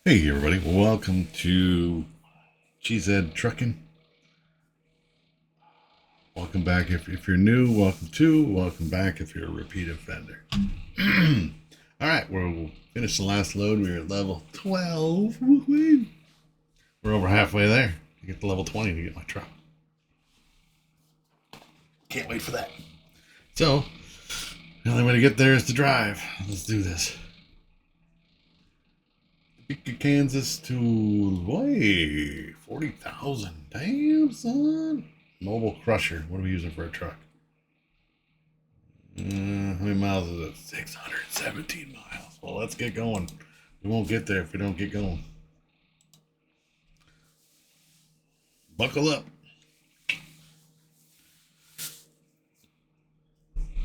Hey everybody, welcome to GZ Trucking. Welcome back if you're new, welcome back if you're a repeat offender. Alright, we'll finish the last load. We're at level 12. Woo-hoo. We're over halfway there to get to level 20 to get my truck. Can't wait for that. So, the only way to get there is to drive. Let's do this. Kansas to 40,000. Damn, son. Mobile Crusher. What are we using for a truck? How many miles is it? 617 miles. Well, let's get going. We won't get there if we don't get going. Buckle up.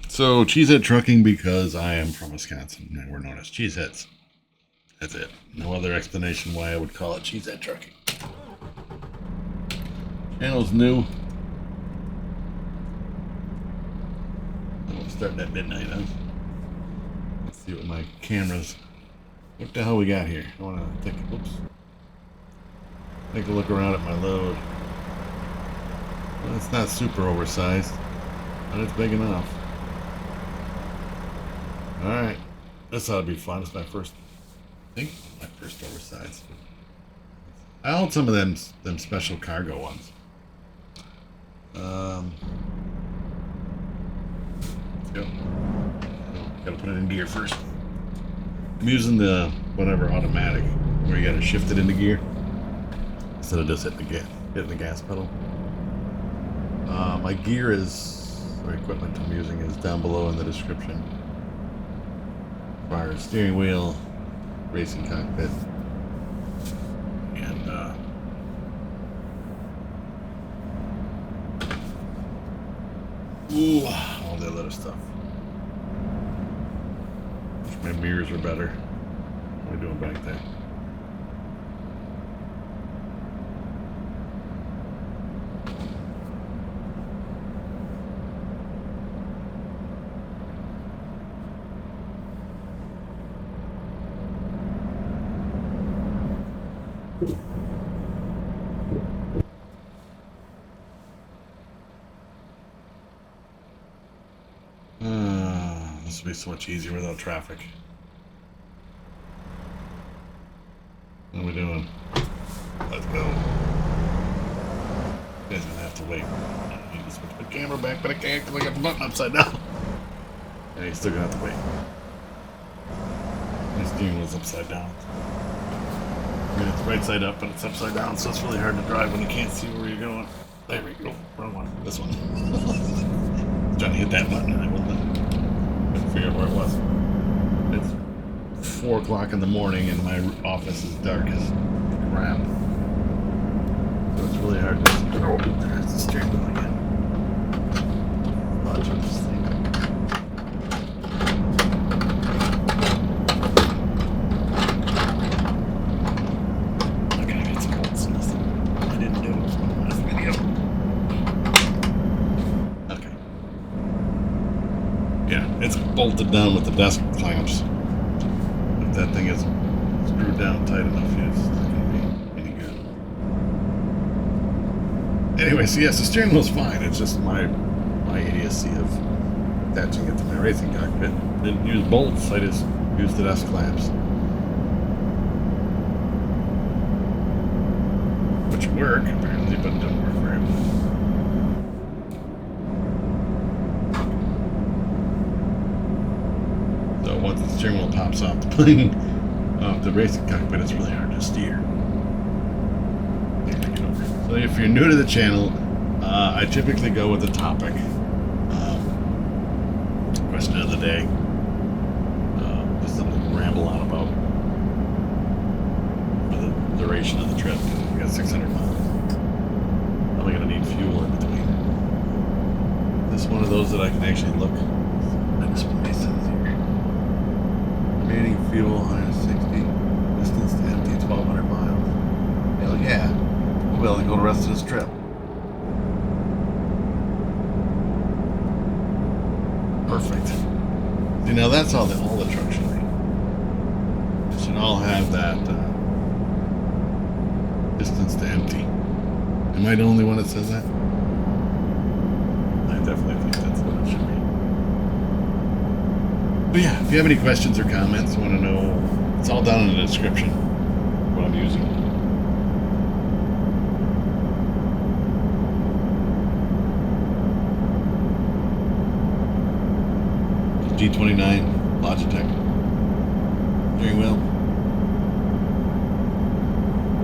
So, Cheesehead Trucking, because I am from Wisconsin and we're known as Cheeseheads. That's it. No other explanation why I would call it Cheesehead Trucking. Channel's new. I'm starting at midnight, huh? Let's see what my cameras. What the hell we got here? I want to take a look around at my load. Well, it's not super oversized, but it's big enough. Alright. This ought to be fun. It's my first. I think my first oversized. I own some of them special cargo ones. Let's go. Gotta put it in gear first. I'm using the whatever automatic where you gotta shift it into gear instead of just hitting the gas pedal. My gear or equipment I'm using is down below in the description. Fire steering wheel, racing cockpit, and all that other stuff. Wish my mirrors were better. What are we doing back there? This would be so much easier without traffic. What are we doing? Let's go. You guys are gonna have to wait. I need to switch my camera back, but I can't because I got the button upside down. Yeah, you're still gonna have to wait. My steering wheel's upside down. I mean, it's right side up, but it's upside down, so it's really hard to drive when you can't see where you're going. There we go. Wrong one. This one. Trying to hit that button and I wouldn't figure out where it was. It's 4 o'clock in the morning and my office is dark as crap. So it's really hard to. Oh, there's the steering wheel again. Watch this thing. It's bolted down with the desk clamps. If that thing is screwed down tight enough, it's not going to be any good. Anyway, so yes, the steering wheel's fine. It's just my idiocy of attaching it to my racing cockpit. Didn't use bolts, I just used the desk clamps. Which work, apparently, but don't work very well. Once the steering wheel pops off the plane, off the racing cockpit, it's really hard to steer. So if you're new to the channel, I typically go with the topic. Question of the day. Just something to ramble on about for the duration of the trip. We got 600 miles. Probably going to need fuel in between. This is one of those that I can actually look. This one makes sense here. Remaining fuel 160, distance to empty 1,200 miles. Hell yeah, we'll be able to go the rest of this trip. Perfect. See, now that's all the trucks should be. They should all have that Distance to empty. Am I the only one that says that? I definitely think that's what it should be. But yeah, if you have any questions or comments, want to know, it's all down in the description what I'm using. G29 Logitech steering wheel.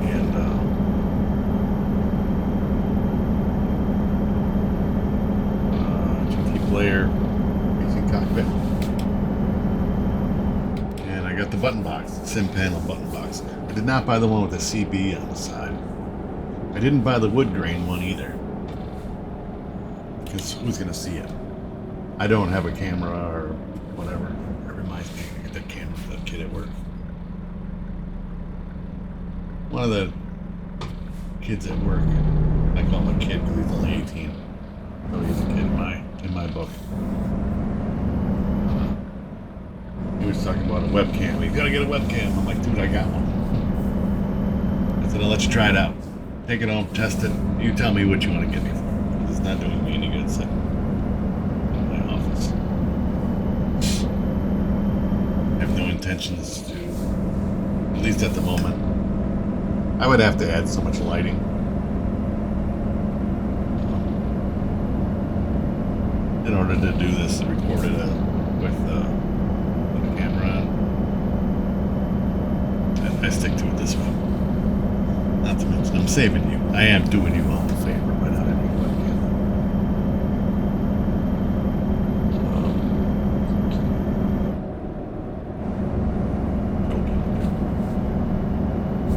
And GTPLAYER using Cockpit. And I got the button box, sim panel button box. I did not buy the one with the CB on the side. I didn't buy the wood grain one either, because who's gonna see it? I don't have a camera or whatever. It reminds me to get that camera for that kid at work. One of the kids at work, I call him a kid because he's only 18. So he's a kid in my book. He was talking about a webcam. He's gotta get a webcam. I'm like, dude, I got one. I said, I'll let you try it out. Take it home, test it. You tell me what you want to get me for. It's not doing me any good sitting in my office. I have no intentions to, at least at the moment. I would have to add so much lighting. In order to do this, record it with the camera on. And I stick to it this way. Not to mention, I'm saving you. I am doing you all a favor without any webcam.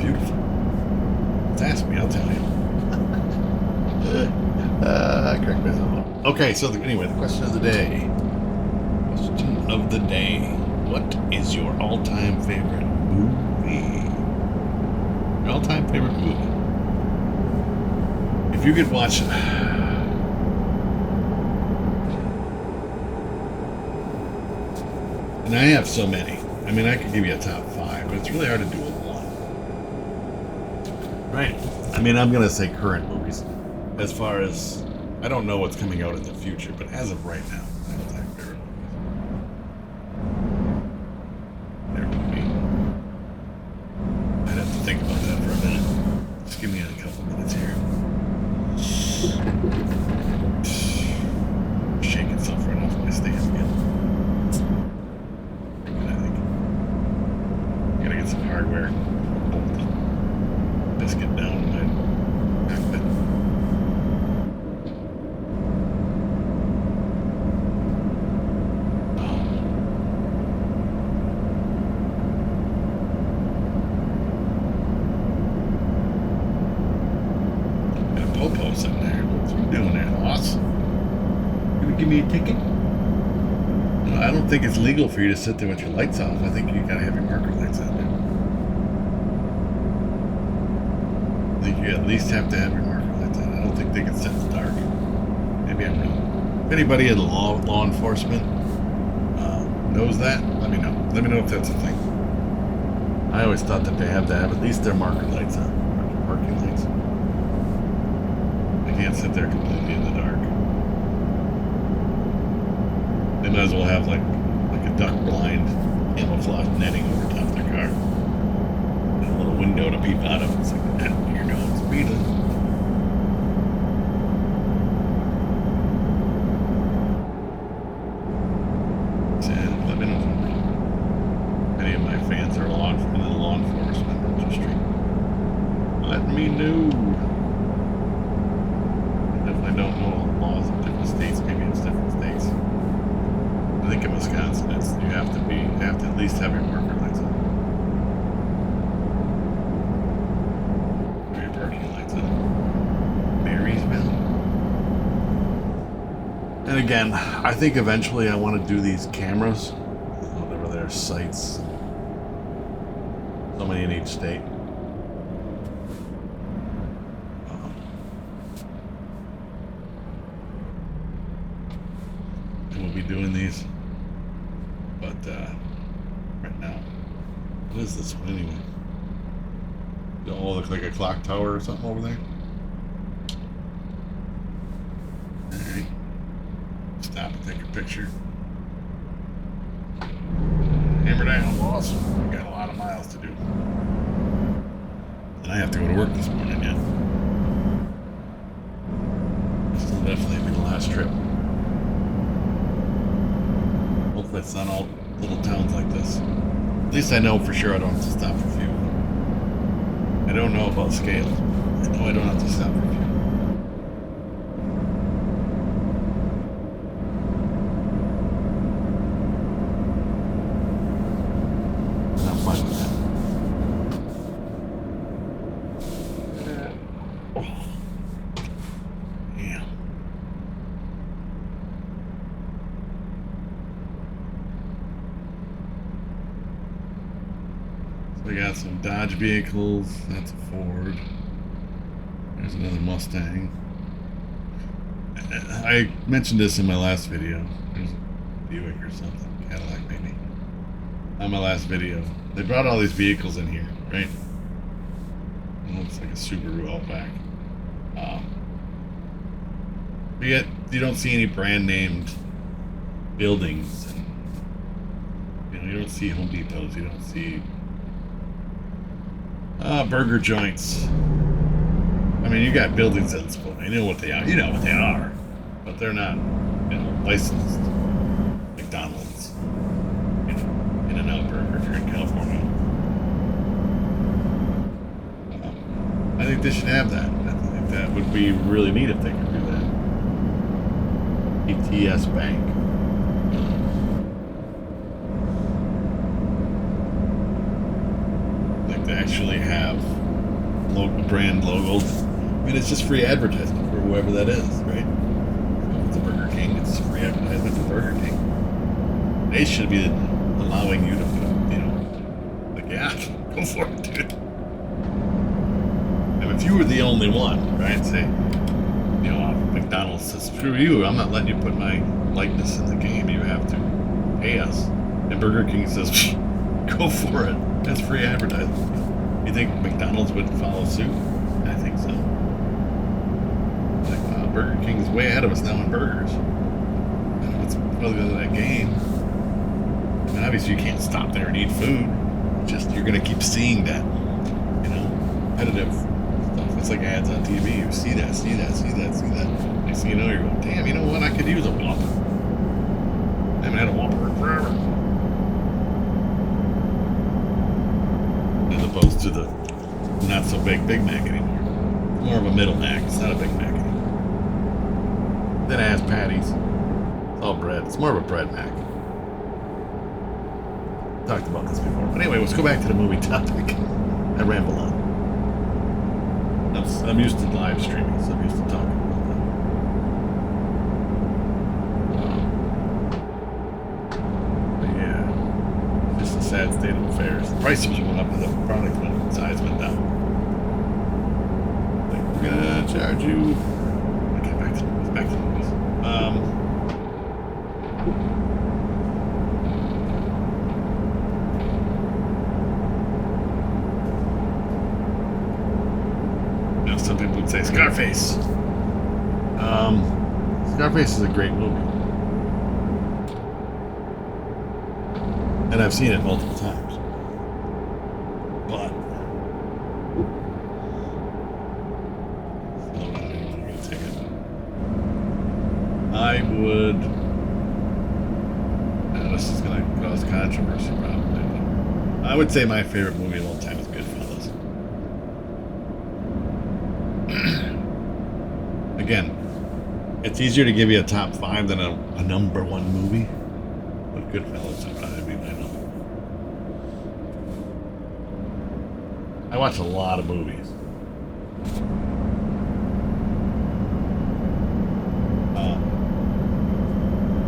Beautiful. Ask me, I'll tell you. Correct myself. Okay, so anyway, the question of the day. Question of the day. What is your all-time favorite movie? Your all-time favorite movie? If you could watch... And I have so many. I mean, I could give you a top 5, but it's really hard to do with one. Right. I mean, I'm going to say current movies. As far as, I don't know what's coming out in the future, but as of right now, that's my favorite movies. There would be. I'd have to think about that for a minute. Just give me a couple minutes here. Shaking itself right off my stand again. I think. Gotta get some hardware. Biscuit down in my cockpit. Got a popo sitting there. What's he doing there, boss? Gonna give me a ticket? No, I don't think it's legal for you to sit there with your lights off. I think you gotta have your marker lights on there. I think you at least have to have your marker lights on. I don't think they can sit in the dark. Maybe I'm wrong. If anybody in law enforcement knows that, let me know. Let me know if that's a thing. I always thought that they have to have at least their marker lights on. Parking lights. They can't sit there completely in the dark. They might as well have like a duck blind camouflage netting over top of their car. And a little window to peep out of. It's like, here goes speeding. Let me know if I'm wrong. Many of my fans are in the law enforcement industry. Let me know. I definitely don't know all the laws of different states. Maybe it's different states. I think in Wisconsin, you have to at least have your marker lights on. Or your parking lights on. Marysville. And again, I think eventually I want to do these cameras, whatever their sites. So many in each state. And we'll be doing these. But right now, what is this one anyway? all look like a clock tower or something over there. Alright. Stop and take a picture. Hammer down, boss. We got a lot of miles to do. And I have to go to work this morning yet. This will definitely be the last trip. Hopefully it's not all little towns like this. At least I know for sure I don't have to stop for fuel. I don't know about scale. I know I don't have to stop for fuel. And I'm fine with that. Oh. Yeah. We got some Dodge vehicles. That's a Ford. There's another Mustang. I mentioned this in my last video. There's a Buick or something. Cadillac maybe. On my last video. They brought all these vehicles in here, right? It looks like a Subaru Outback. But yet, you don't see any brand named buildings. And, you don't see Home Depots. You don't see burger joints. I mean, you got buildings that you know what they are. You know what they are, but they're not, licensed. McDonald's, In-N-Out Burger if you're in California. I think they should have that. I think that would be really neat if they could do that. ETS Bank. To actually have local brand logos. I mean, it's just free advertisement for whoever that is, right? If it's a Burger King, it's free advertisement for Burger King. They should be allowing you to put, yeah, go for it, dude. And if you were the only one, right, say, McDonald's says, screw you, I'm not letting you put my likeness in the game, you have to pay us. And Burger King says, go for it. That's free advertising. You think McDonald's would follow suit? I think so. Like, wow, Burger King's way ahead of us now in burgers. What's because of that game? I mean, obviously you can't stop there and eat food. Just you're gonna keep seeing that, competitive stuff. It's like ads on TV. You see that. Next thing you know, you're going, damn, you know what? I could use a Whopper. I haven't had a Whopper in forever. As opposed to the not so big Big Mac anymore. It's more of a middle Mac. It's not a Big Mac anymore. Then it has patties. It's all bread. It's more of a bread Mac. Talked about this before. But anyway, let's go back to the movie topic. I ramble on. I'm used to live streaming, so I'm used to talking about that. But yeah. Just a sad state of affairs. The prices went up and the product size went down. Like, we're gonna charge you. Okay, back to the movies. Some people would say Scarface. Scarface is a great movie. And I've seen it multiple times. But I would, this is going to cause controversy probably, but I would say my favorite movie of all time is Goodfellas. Again, it's easier to give you a top 5 than a number 1 movie, but Goodfellas would probably be my number. I watch a lot of movies.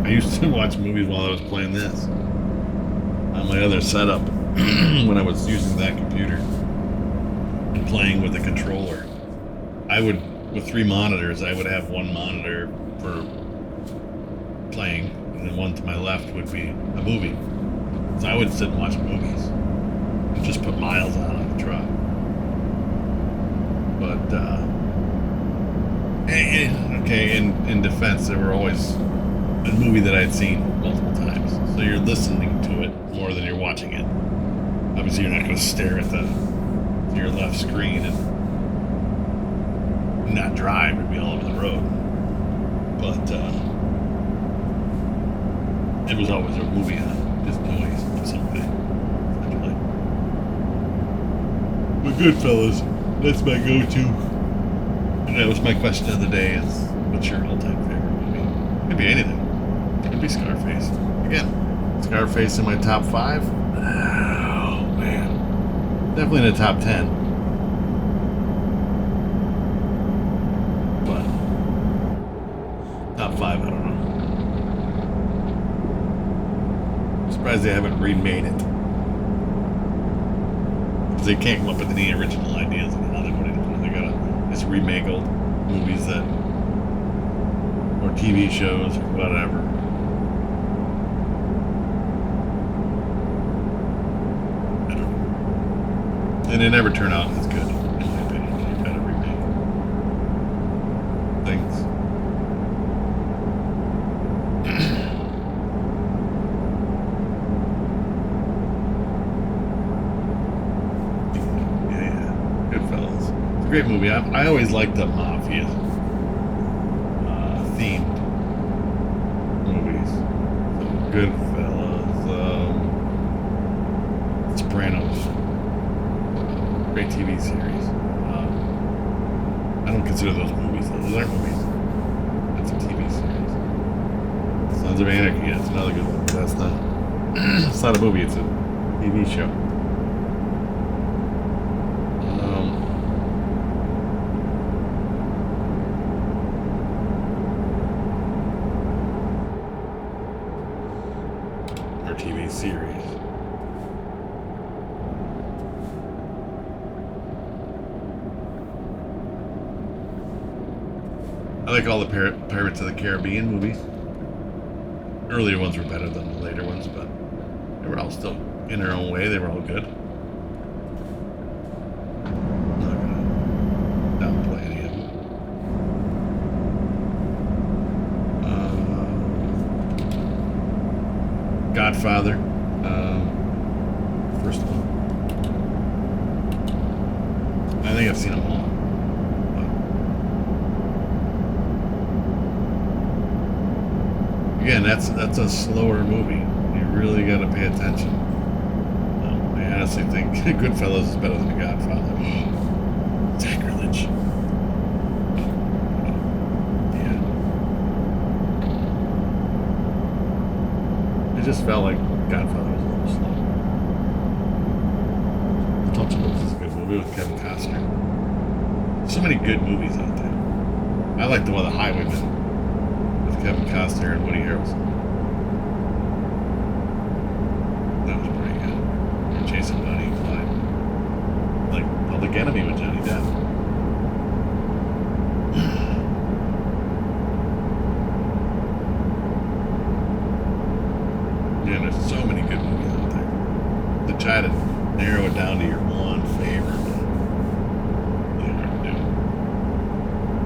I used to watch movies while I was playing this on my other setup when I was using that computer and playing with the controller. I would, with 3 monitors, I would have one monitor for playing, and then one to my left would be a movie. So I would sit and watch movies and just put miles on the truck. But okay, in defense, they were always a movie that I'd seen multiple times. So you're listening to it more than you're watching it. Obviously, you're not going to stare at to your left screen and not drive and be all over the road. But it was always a movie on, just noise for some way. But Goodfellas, that's my go-to. And that was my question of the day: is what's your all-time favorite movie? Could be anything. Could be Scarface. Again, Scarface in my top 5. Oh man, definitely in the top 10. But top 5, I don't know. I'm surprised they haven't remade it. Because they can't come up with any original ideas on how they put it. They gotta just remake old movies that, or TV shows or whatever. I don't know. And they never turn out as good, in my opinion, when you try to remake things. Goodfellas. It's a great movie. I always liked the mafia themed movies. So Goodfellas, Sopranos, great TV series. I don't consider those movies. Those aren't movies. That's a TV series. Sons of Anarchy. That's another good one. That's not. It's not a movie. It's a TV show. TV series. I like all the Pirates of the Caribbean movies. Earlier ones were better than the later ones, but they were all still, in their own way, they were all good. I'm not gonna downplay any of them. Godfather, first one. I think I've seen them all. But again, that's a slower movie. You really got to pay attention. I honestly think Goodfellas is better than The Godfather. Sacrilege. Yeah. It just felt like Godfather was a little slow. Untouchables is a good movie with Kevin Costner. So many good movies out there. I like the one, The Highwayman, with Kevin Costner and Woody Harrelson. That was pretty good. They're chasing Bonnie and Clyde. Like Public Enemy with Johnny Depp. Yeah, there's so many good movies out there. To try to narrow it down to your one favorite, really hard to do.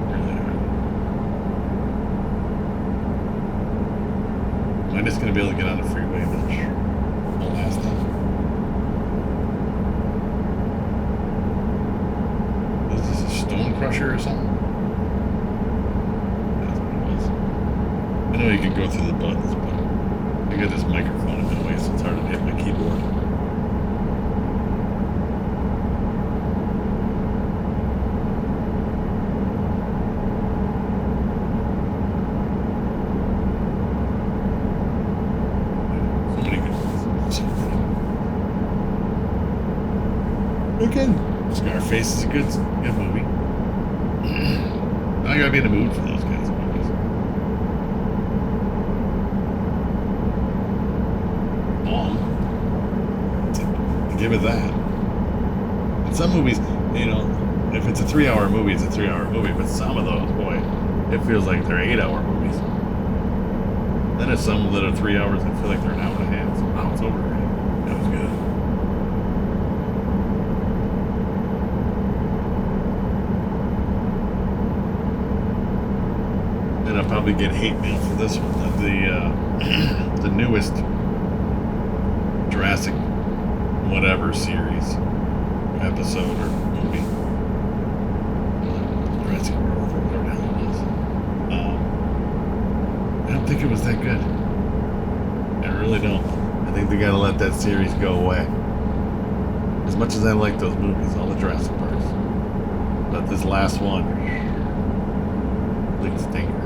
Really hard. Am I just going to be able to get on the freeway much the last time? Is this a stone crusher or something? That's what it was. I know you can go through the buttons, but I got this microphone in my way, so it's hard to hit my keyboard. So many good ones. So good. Okay. Scarface is a good movie. I gotta be in the mood for those kinds of movies. Give it that. And some movies, you know, if it's a 3-hour movie, it's a 3-hour movie. But some of those, boy, it feels like they're 8-hour movies. Then there's some that are 3 hours that feel like they're an hour and a half. So now it's over. That was good. probably get hate mail for this one. The newest Jurassic whatever series, episode or movie, Jurassic World or whatever the hell it was. I don't think it was that good. I really don't. I think they gotta let that series go away. As much as I like those movies, all the Jurassic Parks, but this last one, complete stinker.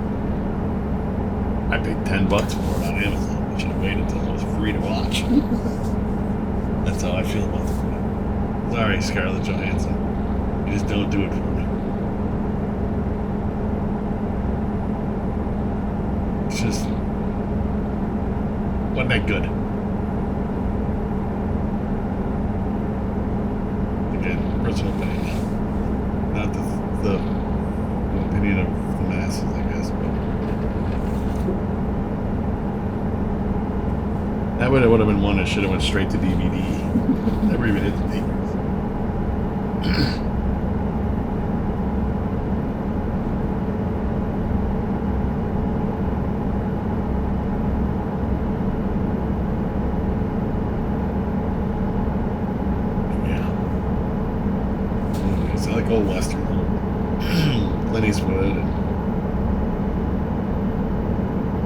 I paid $10 for it on Amazon. I should have waited until it was free to watch. That's how I feel about the movie. Sorry, Scarlett Johansson. You just don't do it for me. It's just wasn't that good. Again, personal opinion. Not the opinion of the masses, I guess. But that would have been one that should have went straight to DVD. Never even hit the theaters. Old Western, Clint Eastwood,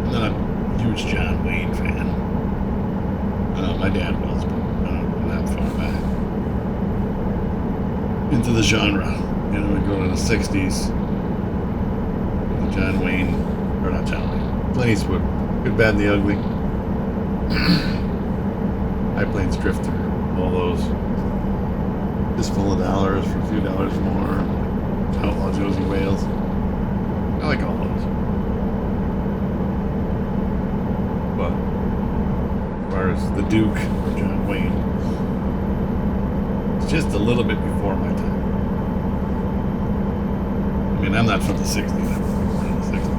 and then I'm a huge John Wayne fan. My dad was, but I don't know that far back into the genre. You know, we go to the '60s. The John Wayne, or not John Wayne, Clint Eastwood, Good, Bad, and the Ugly, High Plains Drifter, all those. Fistful of Dollars for a few dollars more. Outlaw Josie Wales. I like all those. But as far as the Duke or John Wayne, it's just a little bit before my time. I mean, I'm not from the '60s. I'm from the '60s.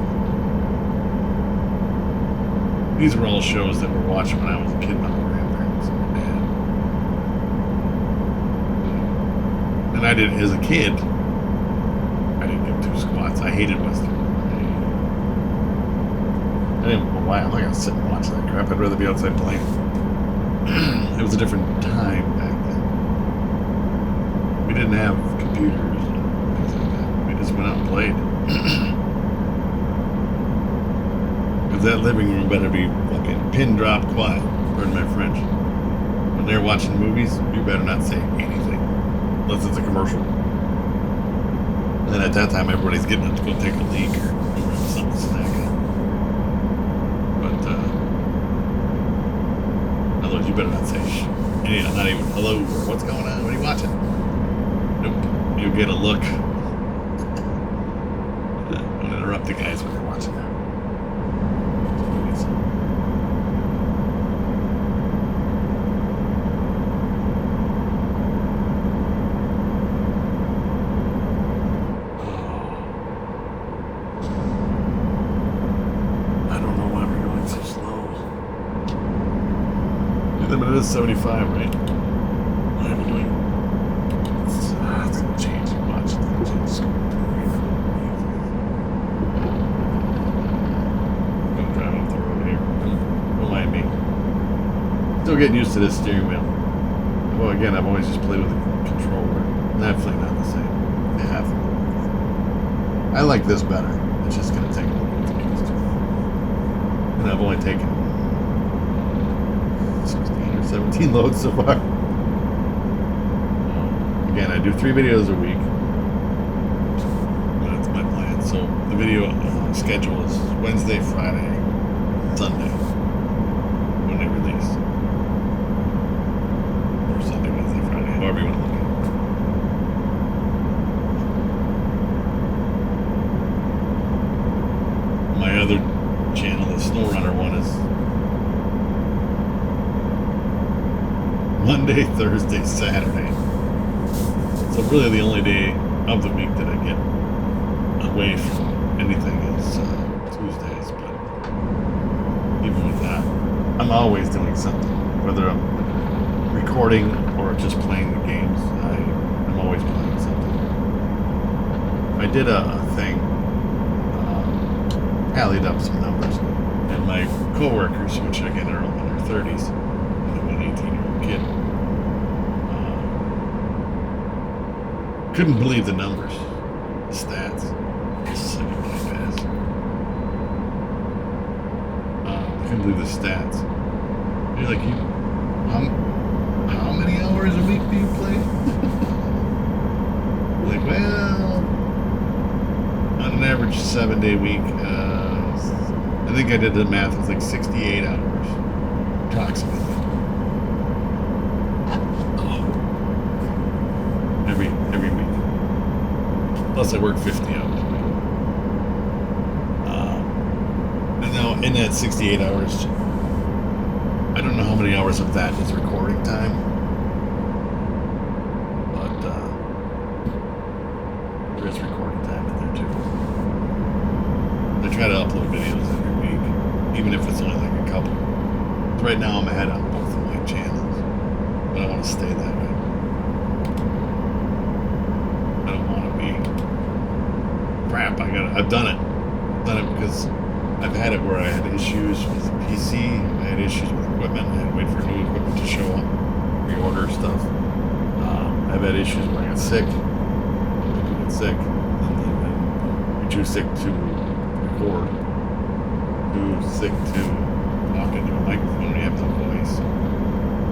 These were all shows that we were watching when I was a kid by my grandparents and my dad. And I did, as a kid, I didn't give two squats. I hated Western. I didn't know why. I'm not going to sit and watch that crap. I'd rather be outside playing. It was a different time back then. We didn't have computers and things like that. We just went out and played. Because that living room better be fucking pin drop quiet. Pardon my French. When they're watching movies, you better not say anything. Unless it's a commercial. And then at that time, everybody's getting up to go take a leak or grab something to snack at. But, otherwise, you better not say shh. Not even hello or what's going on, what are you watching? Nope. You'll get a look. Don't interrupt the guys when they're watching that. It is 75, right? What are we doing? It's going to change. Watch. It's going to change. I'm going to drive off the road here. Don't mind me. Still getting used to this steering wheel. Well, again, I've always just played with the controller. Definitely not the same. They have to. I like this better. It's just going to take a little bit to get used to. And I've only taken 17 loads so far. Again, I do 3 videos a week. That's my plan. So the video schedule is Wednesday, Friday, Sunday when they release. Or Sunday, Wednesday, Friday, however you want to look at it. My other channel, the Snowrunner one, is Monday, Thursday, Saturday. So really the only day of the week that I get away from anything is Tuesdays. But even with that, I'm always doing something. Whether I'm recording or just playing the games, I'm always playing something. I did a thing tallied up some numbers. And my coworkers, which again are all in their 30s, and one 18-year-old kid, couldn't believe the numbers, the stats. This is like a bypass. Couldn't believe the stats. You're like, how many hours a week do you play? Like, well, on an average 7-day week, I think I did the math. It was like 68 hours, approximately. Every week. Plus, I work 50 hours a week. And now, in that 68 hours, I don't know how many hours of that is recording time, but there is recording time in there too. I try to upload videos every week, even if it's only like a couple. Right now, I'm ahead on both of my channels, but I want to stay that way. I don't want to be crap. I've done it. I've done it because I've had it where I had issues with the PC, I had issues with equipment, I had to wait for new equipment to show up, reorder stuff. I've had issues where I got sick, people get sick, and then you're too sick to record, too sick to talk into a microphone, you have no voice,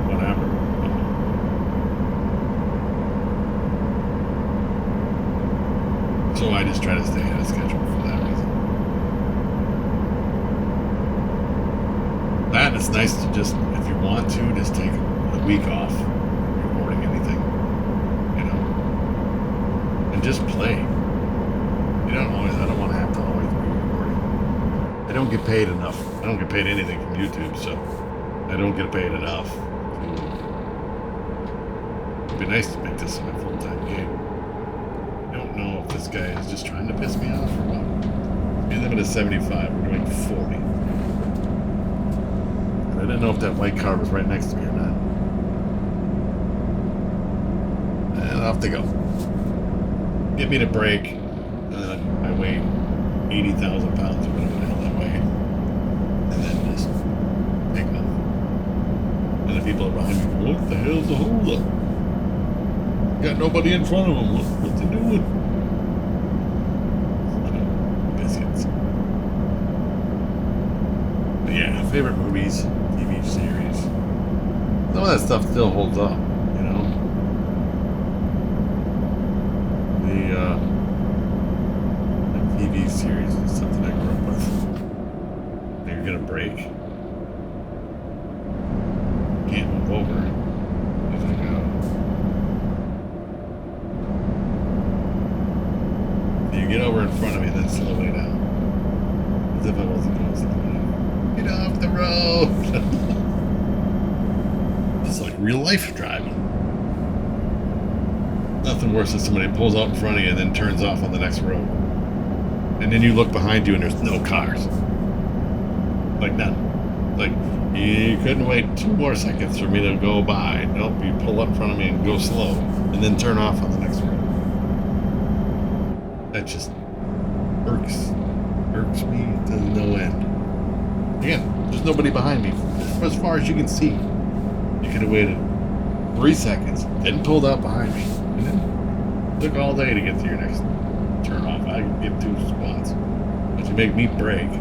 whatever. So I just try to stay ahead of schedule for that reason. That, it's nice to just, if you want to, just take a week off recording anything, you know, and just play. You don't always, I don't want to have to always be recording. I don't get paid enough. I don't get paid anything from YouTube, so I don't get paid enough. It'd be nice to make this my full-time gig. I don't know if this guy is just trying to piss me off or what. Speed limit is 75, we're doing 40. I didn't know if that white car was right next to me or not. And off they go. Get me to brake, and then I weigh 80,000 pounds or whatever the hell I weigh. And then just take off. And the people behind me go, what the hell's the hold up? Got nobody in front of them. What's he doing? Biscuits. But yeah, favorite movies. TV series. Some of that stuff still holds up, you know. The TV series is something I grew up with. You're gonna break. Can't move over. If I go. You get over in front of me, then slow way down. As if I wasn't going slow enough. Get off the road! It's like real life driving. Nothing worse than somebody pulls out in front of you and then turns off on the next road. And then you look behind you and there's no cars. Like none. Like, you couldn't wait 2 more seconds for me to go by. Nope, you pull up in front of me and go slow. And then turn off on the next road. That just irks me to no end. Again, there's nobody behind me. As far as you can see, you could have waited 3 seconds, then pulled out behind me, and then took all day to get to your next turn off. I could get 2 spots, but you make me brake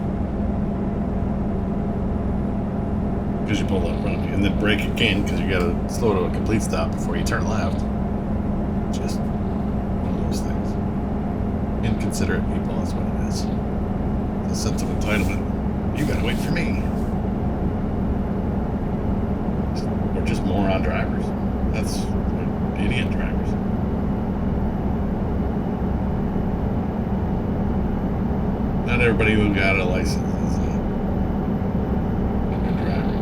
because you pulled out in front of me, and then brake again because you got to slow to a complete stop before you turn left. Just one of those things. Inconsiderate people, that's what it is. The sense of entitlement. You gotta wait for me. Or just moron drivers. That's idiot drivers. Not everybody who got a license is a good driver.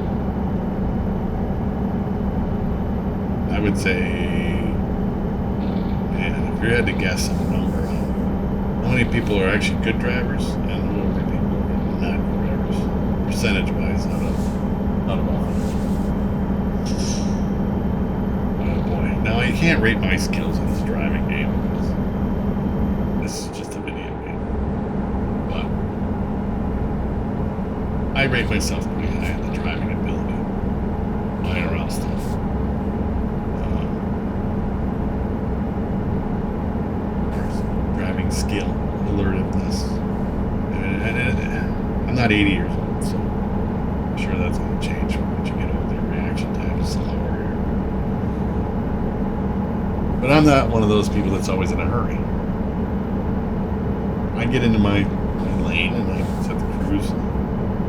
I would say, man, if you had to guess a number on how many people are actually good drivers and how many people are not good drivers, percentage-wise, out of 100. Oh boy. Now, you can't rate my skills in this driving game because this is just a video game. But rate myself pretty high on the driving ability. IRL stuff. Driving skill, alertiveness. And I'm not 80 years old, so I'm sure that's going to change once you get older. Reaction time is slower. But I'm not one of those people that's always in a hurry. I get into my lane and I set the cruise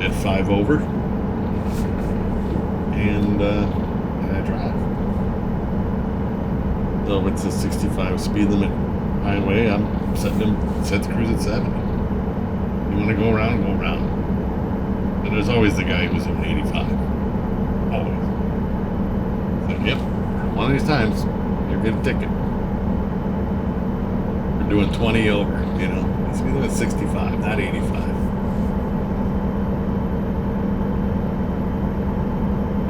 at 5 over, and I drive. So if it's a 65 speed limit highway, I'm set the cruise at 70. You want to go around, go around. And there's always the guy who's doing 85. Always. So, yep, one of these times, you're getting a ticket. You're doing 20 over, you know. It's speed limit 65, not 85.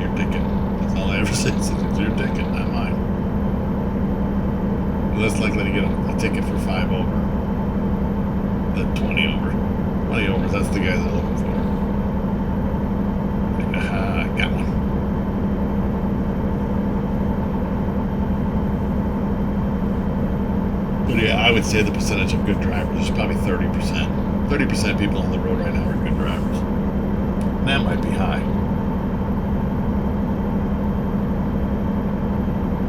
Your ticket. That's all I ever say. It's your ticket, not mine. Less likely to get a ticket for 5 over than 20 over. 20 overs, that's the guy they're looking for. Got one. But yeah, I would say the percentage of good drivers is probably 30%. 30% of people on the road right now are good drivers. And that might be high.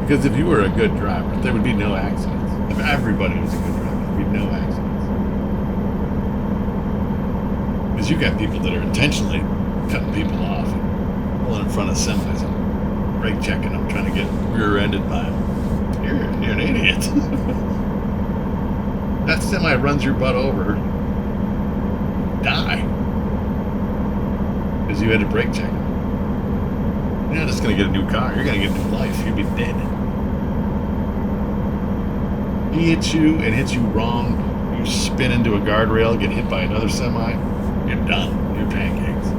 Because if you were a good driver, there would be no accidents. If everybody was a good driver, there would be no accidents. Because you got people that are intentionally cutting people off and pulling in front of semis and brake checking them, trying to get rear-ended by them. You're an idiot. That semi runs your butt over, die. Because you had to brake check them. You're not just going to get a new car, you're going to get a new life. You'll be dead. He hits you and hits you wrong, you spin into a guardrail, get hit by another semi, you're done. You're pancakes.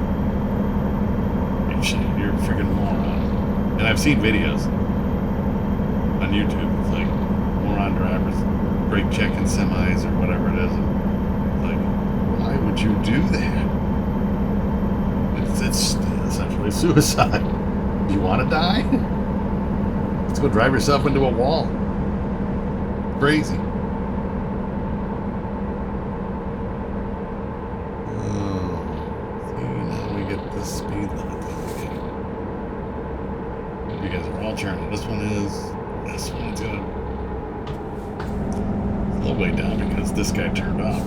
You're a freaking moron. And I've seen videos on YouTube. It's like moron drivers brake checking semis or whatever it is. And it's like, why would you do that? It's essentially suicide. Do you want to die? Let's go drive yourself into a wall. Crazy. Speed limit again. You guys are all turning. This one's gonna slow way down because this guy turned off.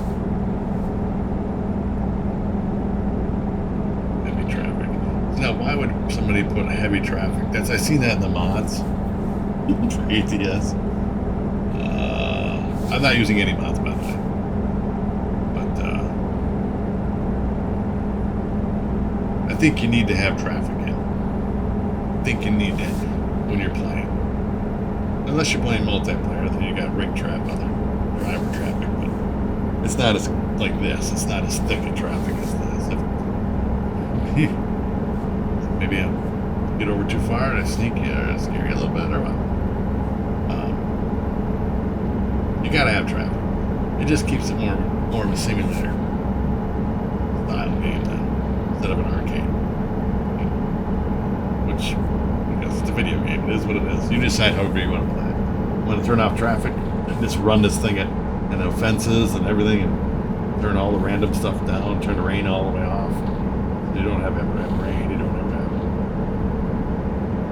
Heavy traffic. So now, why would somebody put heavy traffic? I seen that in the mods for ATS. I'm not using any mods, by the way. I think you need to have traffic in. I think you need that when you're playing. Unless you're playing multiplayer, then you got rig trap, other driver traffic, but it's not as like this. It's not as thick a traffic as this. Maybe I get over too far and I sneak you or scare you a little bit or what. You gotta have traffic. It just keeps it more of a simulator style game then, instead of an arcade. Which, because it's a video game, it is what it is. You decide however you want to play it. You want to turn off traffic and just run this thing at the fences and everything and turn all the random stuff down, turn the rain all the way off. You don't ever have rain, you don't ever have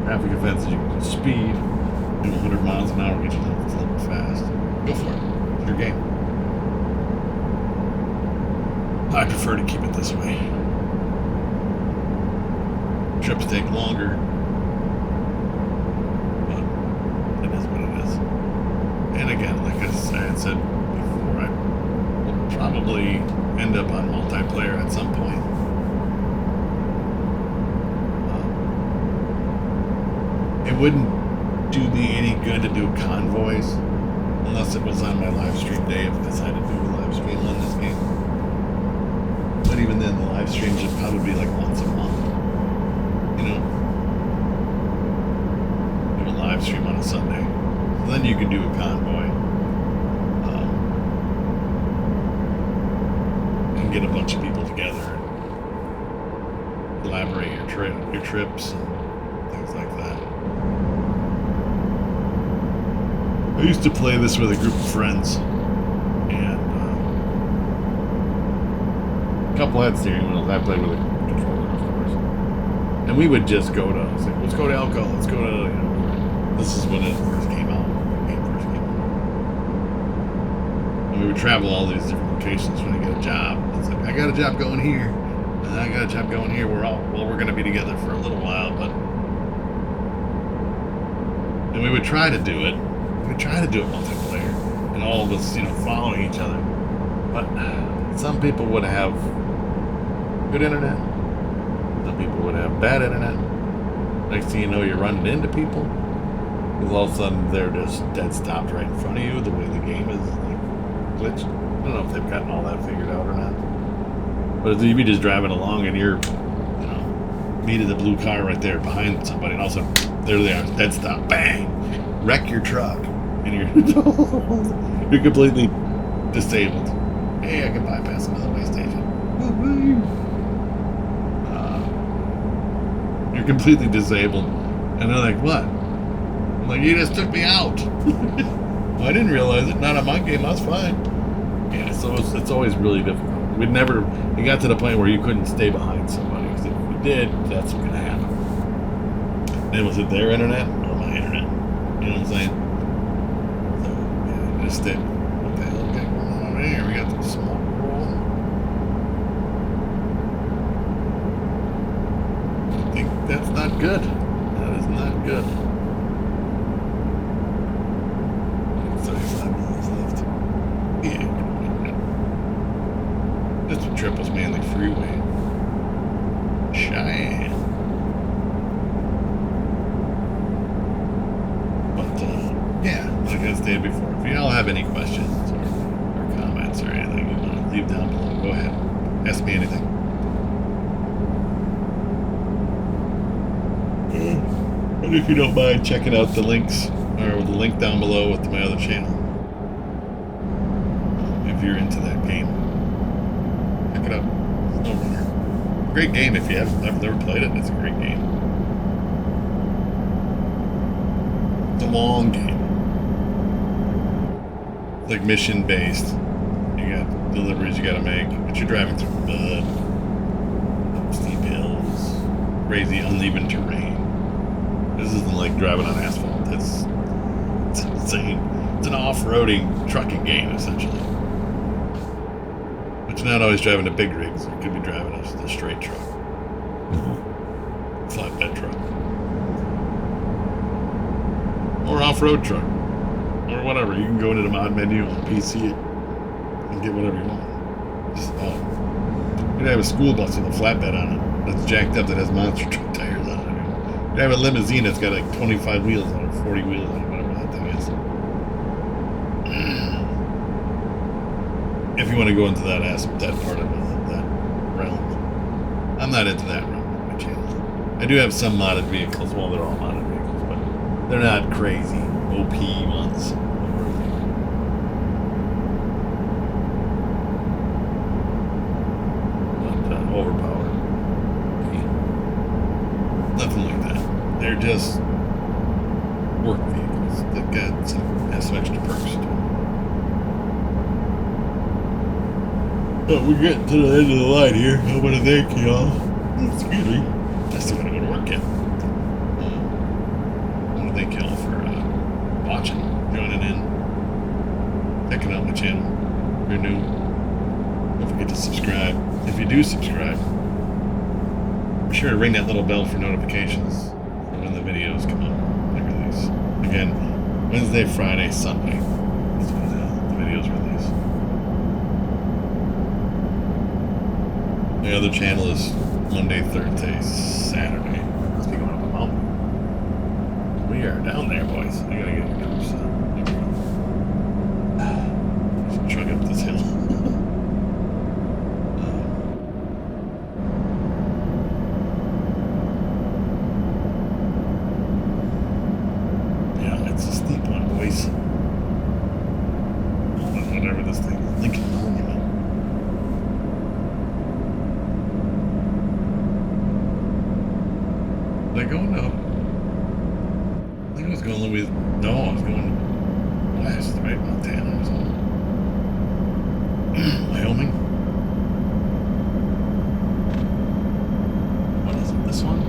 traffic offenses. You can do speed, do 100 miles an hour, get you a little fast. Go for it. It's your game. I prefer to keep it this way. Trips take longer, but it is what it is. And again, like I said before, I will probably end up on multiplayer at some point. It wouldn't do me any good to do convoys unless it was on my live stream day if I decided to do a live stream on this game. But even then, the live stream should probably be like once a month. You know, do a live stream on a Sunday. So then you can do a convoy and get a bunch of people together. elaborate your trips and things like that. I used to play this with a group of friends, and a couple had steering wheels. I played with a controller, of course. And we would just go to, say, let's go to Elko, let's go to, you know, this is when it first came out. And we would travel all these different locations when I get a job. It's like, I got a job going here, and I got a job going here. We're going to be together for a little while, but, and we would try to do it. We try to do it multiplayer, and all of us, you know, following each other. But some people would have good internet. Some people would have bad internet. Next thing you know, you're running into people. Because all of a sudden, they're just dead stopped right in front of you. The way the game is like glitched. I don't know if they've gotten all that figured out or not. But if you're just driving along and you're, you know, meeting the blue car right there behind somebody, and all of a sudden, there they are, dead stop, bang, wreck your truck. And you're completely disabled. Hey, I can bypass another way station. You're completely disabled. And they're like, what? I'm like, you just took me out. Well, I didn't realize it. Not on my game, I was fine. Yeah, so it's always really difficult. It got to the point where you couldn't stay behind somebody. Because if you did, that's what's going to happen. And was it their internet or my internet? You know what I'm saying? Just did. What the hell we got going on over here? We got the smoke roll. I think that's not good. That is not good. 35 miles left. Yeah. This trip was mainly freeway. Cheyenne. But, yeah, like I stated before. If y'all have any questions or comments or anything you want to leave down below, go ahead. Ask me anything. And if you don't mind checking out the links, or the link down below with my other channel, if you're into that game, check it out. Snowrunner. Great game if you haven't never played it. It's a great game. It's a long game. Like mission based. You got deliveries you gotta make, but you're driving through mud, steep hills, crazy uneven terrain. This isn't like driving on asphalt. It's insane. It's an off-roading trucking game essentially. But you're not always driving a big rig, so you could be driving a straight truck. Flatbed truck. Or off-road truck. Or whatever. You can go into the mod menu on PC and get whatever you want. Just about. You could have a school bus with a flatbed on it that's jacked up that has monster truck tires on it. You could have a limousine that's got like 25 wheels on it, 40 wheels on it, whatever that thing is. If you want to go into that part of it, that realm. I'm not into that realm on my channel. I do have some modded vehicles. Well, they're all modded vehicles, but they're not crazy OP ones. But overpowered. Nothing like that. They're just work vehicles that have some extra perks to them. But we're getting to the end of the line here. I want to thank y'all. Excuse me. I still got to go to work yet. I want to thank y'all for watching, joining in, checking out my channel. If you're new, don't forget to subscribe. If you do subscribe, be sure to ring that little bell for notifications for when the videos come out. I release. Again, Wednesday, Friday, Sunday. That's when the videos release. The other channel is Monday, Thursday, Saturday. Must be going up a mountain. We are down there, boys. I gotta get a cruise. Just chug up this hill. Yeah, it's a steep one, boys. Whatever this thing is. Lincoln Monument. I was going Louis. No, I was going west, right? Montana or something. Wyoming. What is it? This one?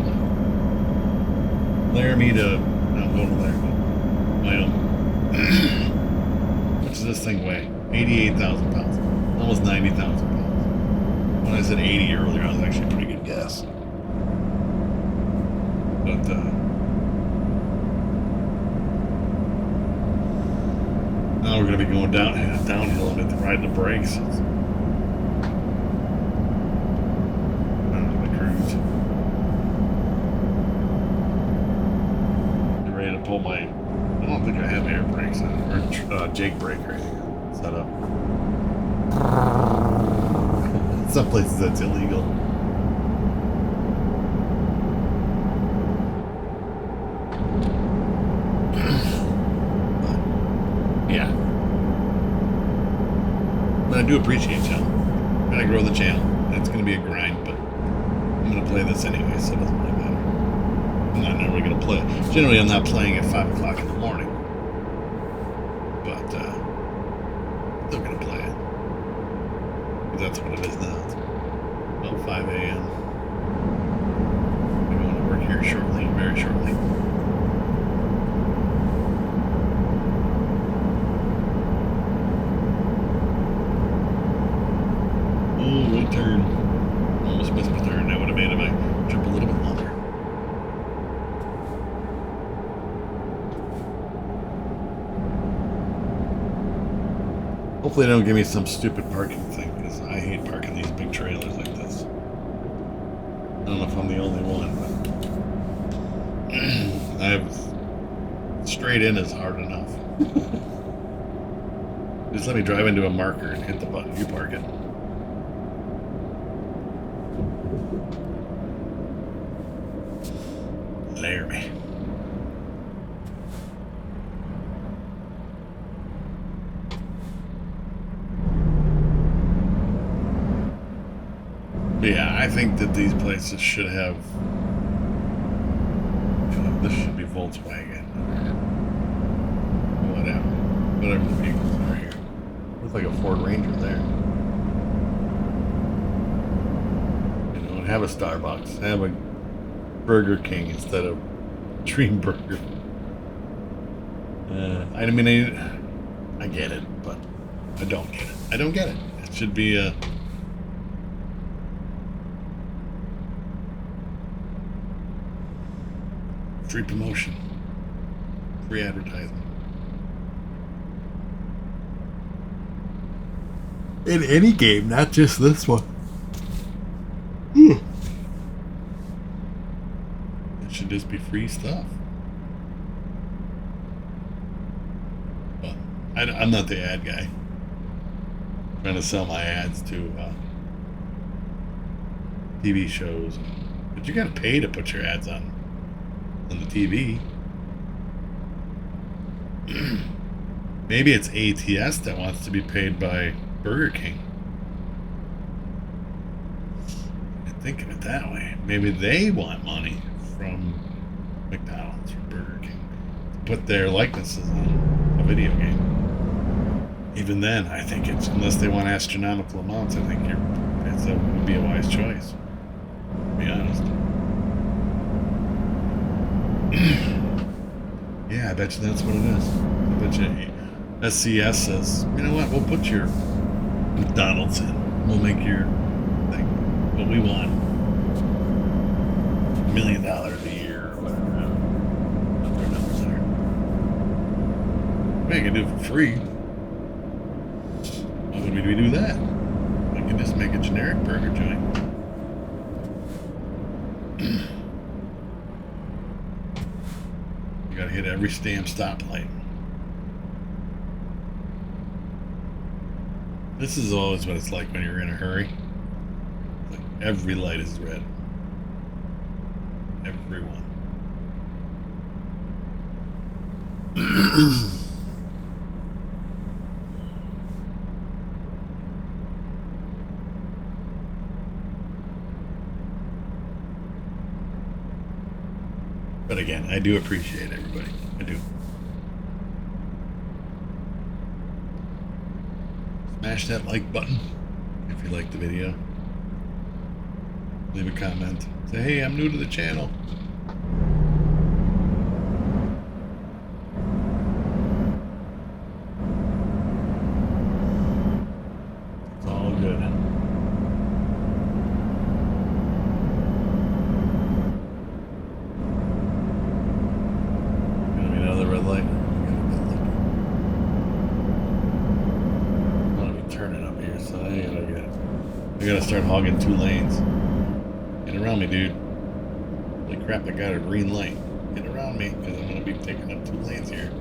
Laramie to. No, I'm going to Laramie. Wyoming. Much does this thing weigh? 88,000 pounds. Almost 90,000 pounds. When I said 80 earlier, I was actually a pretty good guess. But, now we're going to be going downhill and have to ride the brakes. I'm going to cruise. Get ready to pull my... I don't think I have air brakes on, or Jake brake or anything set up. Some places that's illegal. Yeah. But I do appreciate y'all. Gotta grow the channel. It's gonna be a grind, but I'm gonna play this anyway, so it doesn't really matter. I'm not never gonna play. Generally, I'm not playing at 5 o'clock in the morning. But, still gonna play it. That's what it is now. It's about 5 a.m. I'm going to work here shortly, very shortly. Oh, right turn. Almost missed my turn. That would have made my trip a little bit longer. Hopefully they don't give me some stupid parking thing, because I hate parking these big trailers like this. I don't know if I'm the only one, but I've straight in is hard enough. Just let me drive into a marker and hit the button. You park it. Laramie. Yeah, I think that these places should have. This should be Volkswagen. Whatever the vehicles are here. Looks like a Ford Ranger there. You know, have a Starbucks, have a Burger King instead of Dream Burger. I mean, I get it, but I don't get it. I don't get it. It should be a. Free promotion. Free advertising. In any game, not just this one. It should just be free stuff. But I'm not the ad guy. I'm trying to sell my ads to TV shows. But you gotta pay to put your ads on the TV. Maybe it's ATS that wants to be paid by Burger King. I think of it that way. Maybe they want money from McDonald's or Burger King to put their likenesses on a video game. Even then, I think it's, unless they want astronomical amounts, I think it would be a wise choice, to be honest. Yeah, I bet you that's what it is. I bet you SCS says, you know what, we'll put your McDonald's in. We'll make your thing what we want. $1 million a year or whatever. What their numbers are. We can do it for free. Why would we do that? We can just make a generic burger joint. Gotta hit every damn stoplight. This is always what it's like when you're in a hurry. Like every light is red. Everyone. But again, I do appreciate everybody. I do. Smash that like button if you like the video. Leave a comment. Say, hey, I'm new to the channel. It's all good. Gonna be another red light. I'm gonna be turning up here, so I gotta start hogging 2 lanes. Get around me, dude. Holy crap, I got a green light. Get around me, because I'm going to be taking up 2 lanes here.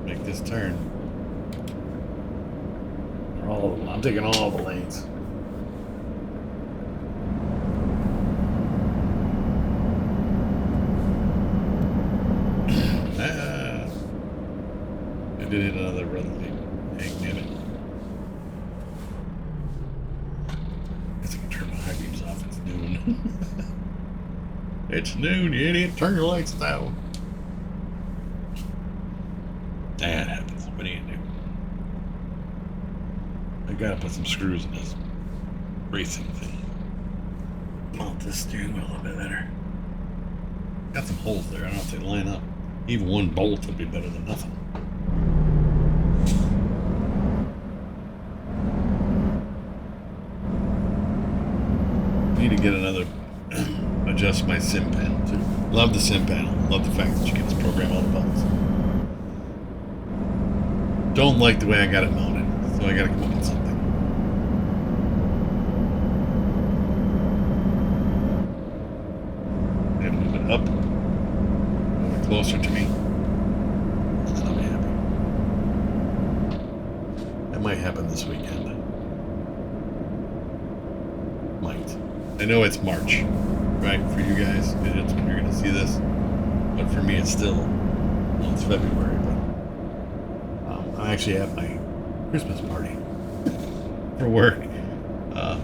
Make this turn. I'm taking all the lanes. I did hit another red light. Dang, damn it. It's noon, you idiot. Turn your lights down. That happens. What do you do? I gotta put some screws in this racing thing. Mount this steering wheel a little bit better. Got some holes there. I don't know if they line up. Even one bolt would be better than nothing. Need to get another adjust my sim panel too. Love the sim panel. Love the fact that you can just program all the buttons. Don't like the way I got it mounted, so I gotta come up with something. And move it up, move it closer to me. And then I'll be happy. That might happen this weekend. Might. I know it's March, right? For you guys, it's when you're going to see this. But for me, it's still, well, it's February. But I actually have my Christmas party for work.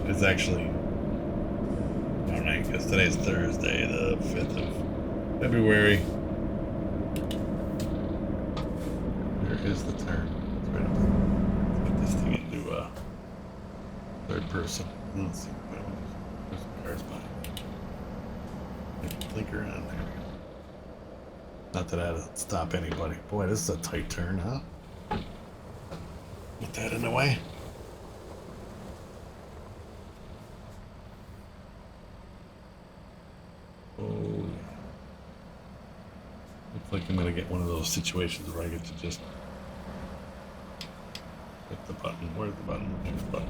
It's actually, I don't know, because today's Thursday, the 5th of February. There is the turn. It's right up there. Let's get this thing into third person. Let's see. There's some cars behind me. Blinker on there. Not that I'd stop anybody. Boy, this is a tight turn, huh? Get that in the way. Oh, looks like I'm gonna get one of those situations where I get to just hit the button. Where's the button? There's the button.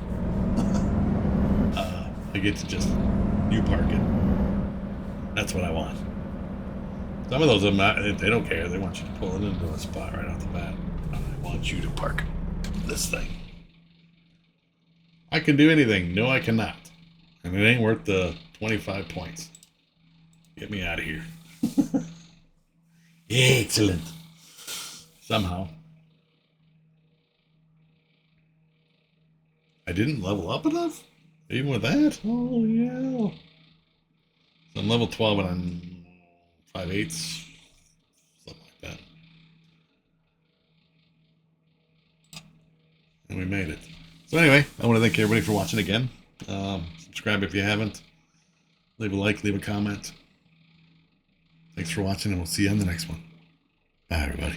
I get to just new park it. That's what I want. Some of those, they don't care. They want you to pull it into a spot right off the bat. I want you to park this thing. I can do anything. No, I cannot. And it ain't worth the 25 points. Get me out of here. Excellent. Somehow. I didn't level up enough? Even with that? Oh, yeah. So I'm level 12 and I'm 5/8. Something like that. And we made it. So anyway, I want to thank everybody for watching again. Subscribe if you haven't. Leave a like, leave a comment. Thanks for watching, and we'll see you on the next one. Bye, everybody.